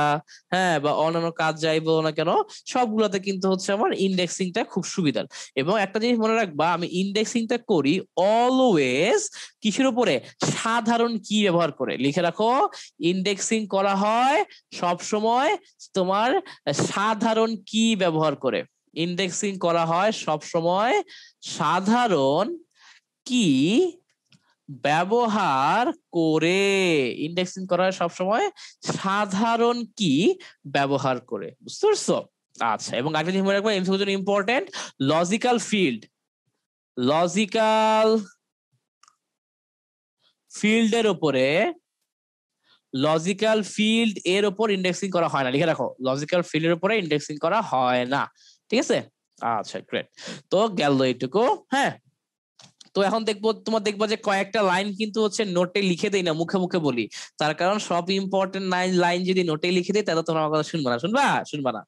হ্যাঁ, বা অন্যান্য কাজ যাই বলো না কেন, সবগুলোতে কিন্তু হচ্ছে আমার ইন্ডেক্সিংটা খুব সুবিধার। এবং একটা জিনিস মনে রাখবা, আমি ইন্ডেক্সিংটা করি অলওয়েজ কিসের উপরে? সাধারণ কি ব্যবহার করে। লিখে রাখো, ইন্ডেক্সিং করা হয় সব সময় তোমার সাধারণ কি ব্যবহার করে। ইন্ডেক্সিং করা হয় সব সময় সাধারণ কি ব্যবহার করে। ইন্ডেক্সিং করা হয় সব সময় সাধারণ কি ব্যবহার করে, বুঝতে পারছো? আচ্ছা, এবং আরেকটা জিনিস মনে রাখবো, এমসিকিউর জন্য ইম্পর্টেন্ট, লজিক্যাল ফিল্ড, লজিক্যাল ফিল্ডের উপরে, লজিক্যাল ফিল্ড এর উপর ইন্ডেক্সিং করা হয় না। লিখে রাখো, লজিক্যাল ফিল্ডের উপরে ইন্ডেক্সিং করা হয় না। ঠিক আছে? আচ্ছা, গ্রেট। তো গেল এইটুকু। হ্যাঁ, তো এখন দেখবো যে কয়েকটা লাইন কিন্তু হচ্ছে নোটে লিখে দেই না, মুখে মুখে বলি। তার কারণ সব ইম্পর্টেন্ট লাইন যদি নোটে লিখে দিই তাহলে তোমরা আমার কথা শুনবা না।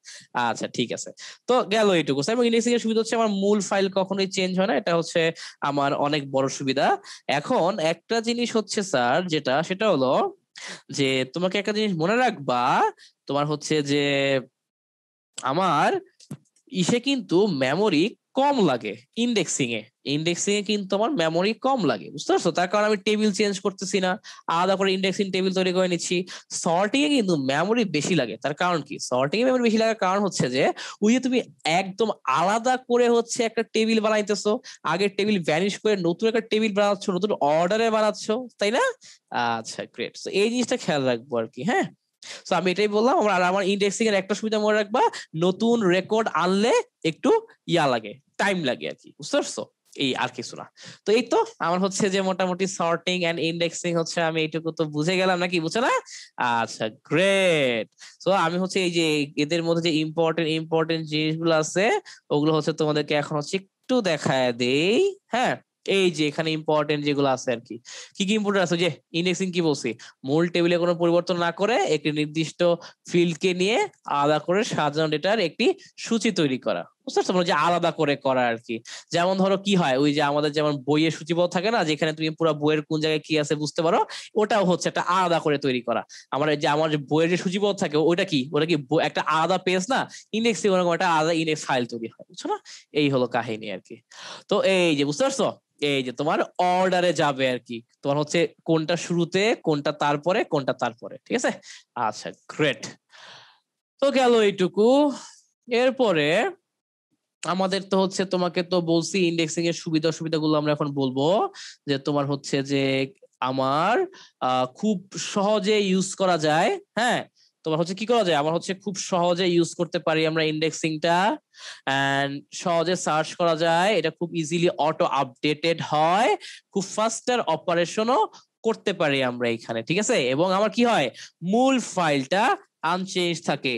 আচ্ছা, ঠিক আছে। তো গেল এইটুকু। এবং ইন্ডেক্সিং এর সুবিধা হচ্ছে আমার মূল ফাইল কখনোই চেঞ্জ হয় না, এটা হচ্ছে আমার অনেক বড় সুবিধা। এখন একটা জিনিস হচ্ছে স্যার, সেটা হলো যে তোমাকে একটা জিনিস মনে রাখবা, তোমার হচ্ছে যে আমার ইসে কিন্তু মেমোরি কম লাগে। ইন্ডেক্সিং এ কিন্তু আমার মেমোরি কম লাগে, বুঝতে পারছো? তার কারণ আমি টেবিল চেঞ্জ করতেছি না, আলাদা করে ইন্ডেক্সিং টেবিল তৈরি করে নিচ্ছি। সর্টিং এ কিন্তু মেমোরি বেশি লাগে। তার কারণ কি? সর্টিং এ মেমোরি বেশি লাগার কারণ হচ্ছে যে ওই যে তুমি একদম আলাদা করে হচ্ছে একটা টেবিল বানাইতেছো, আগের টেবিল ভ্যানিশ করে নতুন একটা টেবিল বানাচ্ছ, নতুন অর্ডারে বানাচ্ছ, তাই না? আচ্ছা, গ্রেট। এই জিনিসটা খেয়াল রাখবো আর কি। হ্যাঁ, তো আমি এটাই বললাম। আমার ইন্ডেক্সিং এর একটা সুবিধা মনে রাখবা, নতুন রেকর্ড আনলে একটু লাগে, টাইম লাগে আর কি, বুঝতে পারছো? এই আর কিছু না। তো এই তো আমার হচ্ছে যে মোটামুটি সর্টিং এন্ড ইন্ডেক্সিং হচ্ছে আমি এইটুকু তো বুঝে গেলাম, নাকি বুঝছো না? আচ্ছা, গ্রেট। তো আমি হচ্ছে এই যে এদের মধ্যে যে ইম্পর্টেন্ট জিনিসগুলো আছে ওগুলো হচ্ছে তোমাদেরকে এখন হচ্ছে একটু দেখায় দেই। হ্যাঁ, এই যে এখানে ইম্পর্টেন্ট যেগুলো আছে আর কি। কি কি ইম্পর্টেন্ট আছে? যে ইন্ডেক্সিং কি বলছি, মূল টেবিলে কোনো পরিবর্তন না করে একটি নির্দিষ্ট ফিল্ডকে নিয়ে আলাদা করে সাজানো ডেটার একটি সূচি তৈরি করা, বুঝতে পারছো? যে আলাদা করে করা আর কি। যেমন ধরো কি হয়, ওই যে আমাদের যেমন বইয়ের সূচিপত্র থাকে না, যেখানে তুমি পুরো বইয়ের কোন জায়গায় কি আছে বুঝতে পারো, ওটাও হচ্ছে একটা আলাদা করে তৈরি করা। আমার যে বইয়ের যে সূচিপত্র থাকে ওটা কি একটা আলাদা পেজ না? ইন্ডেক্সিং ওরকম একটা আলাদা ইন্ডেক্স ফাইল তৈরি হয়, বুঝছো না? এই হলো কাহিনী আর কি। তো এই যে বুঝতে পারছো, এই যে তোমার অর্ডারে যাবে আর কি, তোমার হচ্ছে কোনটা শুরুতে, কোনটা তারপরে, ঠিক আছে? আচ্ছা, গ্রেট। তো গেল এইটুকু। এরপরে আমাদের তো হচ্ছে, তোমাকে তো বলছি ইন্ডেক্সিং এর সুবিধাগুলো আমরা এখন বলবো। যে তোমার হচ্ছে যে আমার খুব সহজে ইউজ করা যায়। হ্যাঁ, তোমার হচ্ছে কি করা যায়, আমার হচ্ছে খুব সহজে ইউজ করতে পারি আমরা ইন্ডেক্সিংটা, এন্ড সহজে সার্চ করা যায়, এটা খুব ইজিলি অটো আপডেটেড হয়, খুব ফাস্টার অপারেশনও করতে পারি আমরা এখানে, ঠিক আছে। এবং আমার কি হয়, মূল ফাইলটা আনচেঞ্জ থাকে,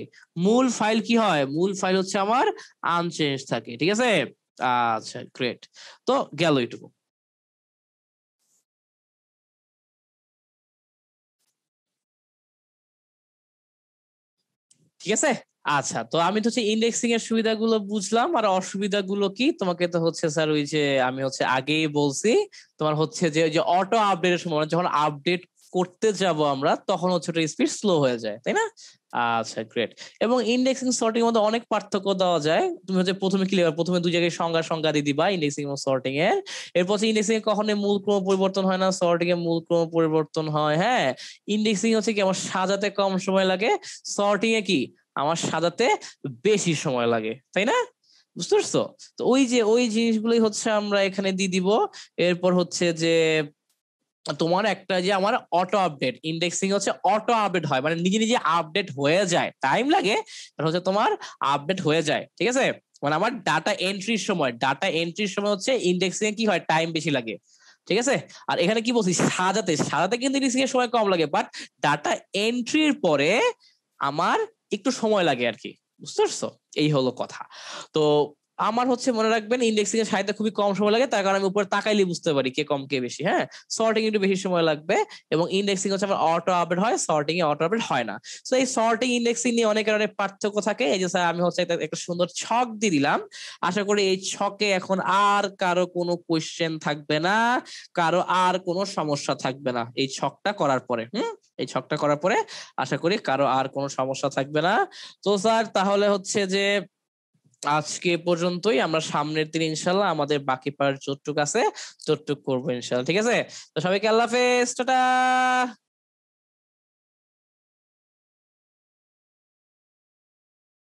মূল ফাইল কি হয়, মূল ফাইল হচ্ছে আমার আনচেঞ্জ থাকে, ঠিক আছে। আচ্ছা গ্রেট, তো গেল এইটুকু। ঠিক আছে। আচ্ছা, তো আমি তো হচ্ছে ইন্ডেক্সিং এর সুবিধাগুলো বুঝলাম, আর অসুবিধাগুলো কি তোমাকে তো হচ্ছে স্যার ওই যে আমি হচ্ছে আগেই বলছি, তোমার হচ্ছে যে যে অটো আপডেটের সময় মানে যখন আপডেট করতে যাব আমরা তখন হচ্ছে ওটা স্পিড স্লো হয়ে যায়, তাই না? আচ্ছা গ্রেট। এবং ইন্ডেক্সিং সর্টিং এর মধ্যে অনেক পার্থক্য দেওয়া যায়, তুমি হচ্ছে প্রথমে কি লিখবা, প্রথমে দুই জায়গায় সংজ্ঞা সংজ্ঞা দিয়ে দিবা ইন্ডেক্সিং এবং সর্টিং এর। এরপর হচ্ছে ইন্ডেক্সিং এ কখনোই মূল ক্রম পরিবর্তন হয় না, সর্টিং এ মূল ক্রম পরিবর্তন হয়। হ্যাঁ, ইন্ডেক্সিং হচ্ছে কি আমার সাজাতে কম সময় লাগে, সর্টিং এ কি আমার সাজাতে বেশি সময় লাগে, তাই না? বুঝতে পারছো? তো ওই যে ওই জিনিসগুলোই হচ্ছে আমরা এখানে দিয়ে দিব। এরপর হচ্ছে যে তোমার একটা যে আমার অটো আপডেট, ইন্ডেক্সিং হচ্ছে অটো আপডেট হয়, মানে নিজে নিজে আপডেট হয়ে যায়, টাইম লাগে হচ্ছে তোমার আপডেট হয়ে যায়, ঠিক আছে। মানে আমার ডাটা এন্ট্রির সময় হচ্ছে ইন্ডেক্সিং এ কি হয়, টাইম বেশি লাগে, ঠিক আছে। আর এখানে কি বলছি, সাজাতে সাজাতে কিন্তু ইন্ডেক্সিং এর সময় কম লাগে, বাট ডাটা এন্ট্রির পরে আমার একটু সময় লাগে আর কি, বুঝতে পারছো? এই হলো কথা। তো আমার হচ্ছে মনে রাখবেন ইন্ডেক্সিং এর সাইডে খুবই কম সময় লাগে, তার কারণে আমি উপরে তাকাইলে বুঝতে পারি কে কম কে বেশি। হ্যাঁ, সর্টিং একটু বেশি সময় লাগবে, এবং ইন্ডেক্সিং হচ্ছে আমার অটো আপডেট হয়, সর্টিং এ অটো আপডেট হয় না। তো এই সর্টিং ইন্ডেক্সিং নিয়ে অনেকের অনেক পার্থক্য থাকে। এই যে স্যার আমি হচ্ছে একটা সুন্দর ছক দিয়ে দিলাম, আশা করি এই ছকে এখন আর কারো কোনো কোয়েশ্চেন থাকবে না, কারো আর কোনো সমস্যা থাকবে না এই ছকটা করার পরে। এই ছকটা করার পরে আশা করি কারো আর কোনো সমস্যা থাকবে না। তো স্যার তাহলে হচ্ছে যে আজকে পর্যন্তই, আমরা সামনের দিন ইনশাল্লাহ আমাদের বাকি পার্ট যতটুকু আছে ততটুকু করবো ইনশাল্লাহ, ঠিক আছে। তো সবাইকে আল্লাহ হাফেজ, টাটা।